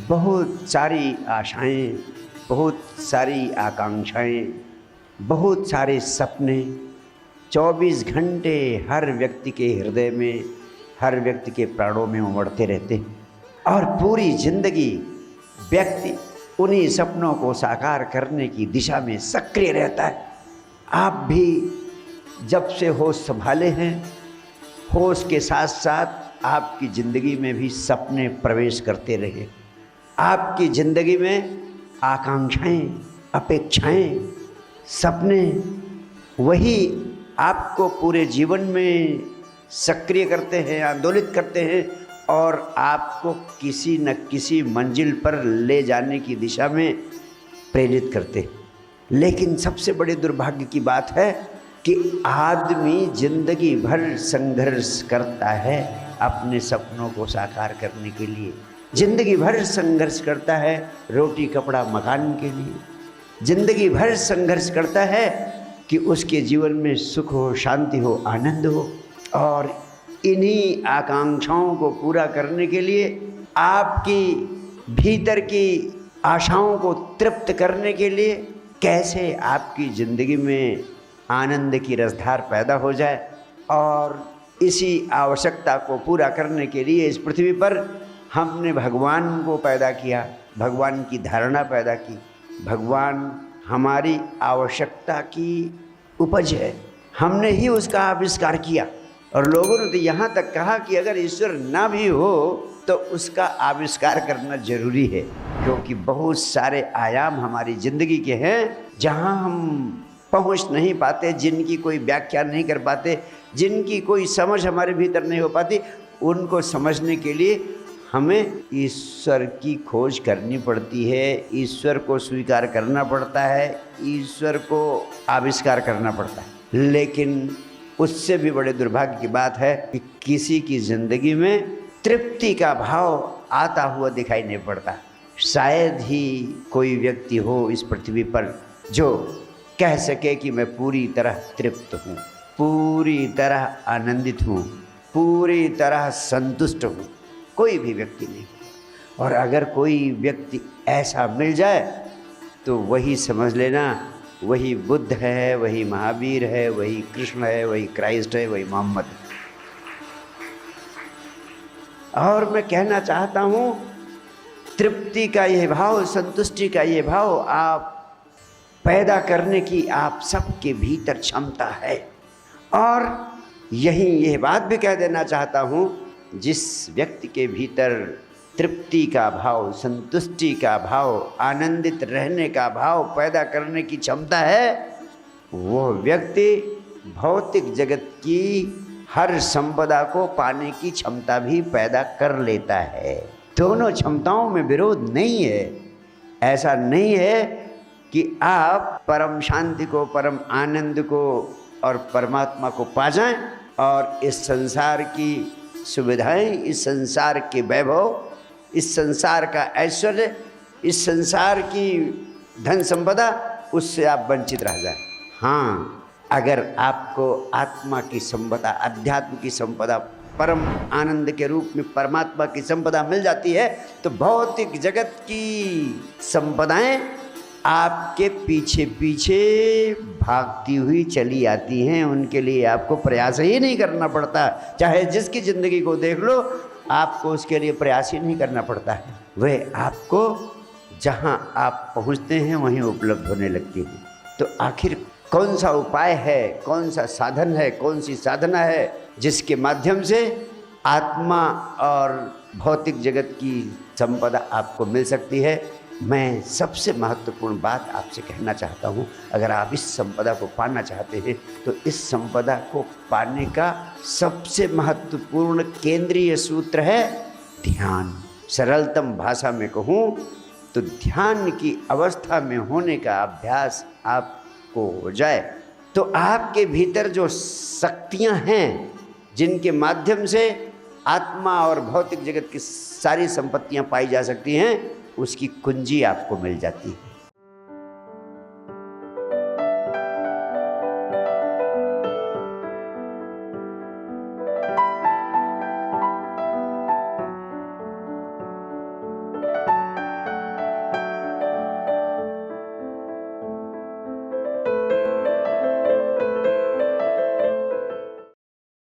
बहुत सारी आशाएं, बहुत सारी आकांक्षाएं, बहुत सारे सपने 24 घंटे हर व्यक्ति के हृदय में, हर व्यक्ति के प्राणों में उमड़ते रहते हैं और पूरी जिंदगी व्यक्ति उन्हीं सपनों को साकार करने की दिशा में सक्रिय रहता है। आप भी जब से होश संभाले हैं, होश के साथ साथ आपकी ज़िंदगी में भी सपने प्रवेश करते रहे। आपकी ज़िंदगी में आकांक्षाएं, अपेक्षाएं, सपने वही आपको पूरे जीवन में सक्रिय करते हैं, आंदोलित करते हैं और आपको किसी न किसी मंजिल पर ले जाने की दिशा में प्रेरित करते हैं। लेकिन सबसे बड़े दुर्भाग्य की बात है कि आदमी जिंदगी भर संघर्ष करता है अपने सपनों को साकार करने के लिए, जिंदगी भर संघर्ष करता है रोटी कपड़ा मकान के लिए, जिंदगी भर संघर्ष करता है कि उसके जीवन में सुख हो, शांति हो, आनंद हो। और इन्हीं आकांक्षाओं को पूरा करने के लिए, आपकी भीतर की आशाओं को तृप्त करने के लिए कैसे आपकी ज़िंदगी में आनंद की रसधार पैदा हो जाए, और इसी आवश्यकता को पूरा करने के लिए इस पृथ्वी पर हमने भगवान को पैदा किया, भगवान की धारणा पैदा की। भगवान हमारी आवश्यकता की उपज है, हमने ही उसका आविष्कार किया। और लोगों ने तो यहाँ तक कहा कि अगर ईश्वर ना भी हो तो उसका आविष्कार करना जरूरी है, क्योंकि बहुत सारे आयाम हमारी ज़िंदगी के हैं जहाँ हम पहुँच नहीं पाते, जिनकी कोई व्याख्या नहीं कर पाते, जिनकी कोई समझ हमारे भीतर नहीं हो पाती। उनको समझने के लिए हमें ईश्वर की खोज करनी पड़ती है, ईश्वर को स्वीकार करना पड़ता है, ईश्वर को आविष्कार करना पड़ता है। लेकिन उससे भी बड़े दुर्भाग्य की बात है कि किसी की ज़िंदगी में तृप्ति का भाव आता हुआ दिखाई नहीं पड़ता। शायद ही कोई व्यक्ति हो इस पृथ्वी पर जो कह सके कि मैं पूरी तरह तृप्त हूँ, पूरी तरह आनंदित हूँ, पूरी तरह संतुष्ट हूँ। कोई भी व्यक्ति नहीं। और अगर कोई व्यक्ति ऐसा मिल जाए तो वही समझ लेना, वही बुद्ध है, वही महावीर है, वही कृष्ण है, वही क्राइस्ट है, वही मोहम्मद है। और मैं कहना चाहता हूँ, तृप्ति का ये भाव, संतुष्टि का ये भाव आप पैदा करने की आप सबके भीतर क्षमता है। और यही यह बात भी कह देना चाहता हूँ, जिस व्यक्ति के भीतर तृप्ति का भाव, संतुष्टि का भाव, आनंदित रहने का भाव पैदा करने की क्षमता है, वो व्यक्ति भौतिक जगत की हर संपदा को पाने की क्षमता भी पैदा कर लेता है। दोनों क्षमताओं में विरोध नहीं है। ऐसा नहीं है कि आप परम शांति को, परम आनंद को और परमात्मा को पा जाएं और इस संसार की सुविधाएं, इस संसार के वैभव, इस संसार का ऐश्वर्य, इस संसार की धन संपदा, उससे आप वंचित रह जाएं। हाँ, अगर आपको आत्मा की संपदा, अध्यात्म की संपदा, परम आनंद के रूप में परमात्मा की संपदा मिल जाती है तो भौतिक जगत की संपदाएं आपके पीछे पीछे भागती हुई चली आती हैं। उनके लिए आपको प्रयास ही नहीं करना पड़ता। चाहे जिसकी ज़िंदगी को देख लो, आपको उसके लिए प्रयास ही नहीं करना पड़ता है। वह आपको जहां आप पहुंचते हैं वहीं उपलब्ध होने लगती है। तो आखिर कौन सा उपाय है, कौन सा साधन है, कौन सी साधना है जिसके माध्यम से आत्मा और भौतिक जगत की संपदा आपको मिल सकती है? मैं सबसे महत्वपूर्ण बात आपसे कहना चाहता हूँ, अगर आप इस संपदा को पाना चाहते हैं तो इस संपदा को पाने का सबसे महत्वपूर्ण केंद्रीय सूत्र है ध्यान। सरलतम भाषा में कहूँ तो ध्यान की अवस्था में होने का अभ्यास आपको हो जाए तो आपके भीतर जो शक्तियाँ हैं, जिनके माध्यम से आत्मा और भौतिक जगत की सारी संपत्तियाँ पाई जा सकती हैं, उसकी कुंजी आपको मिल जाती है।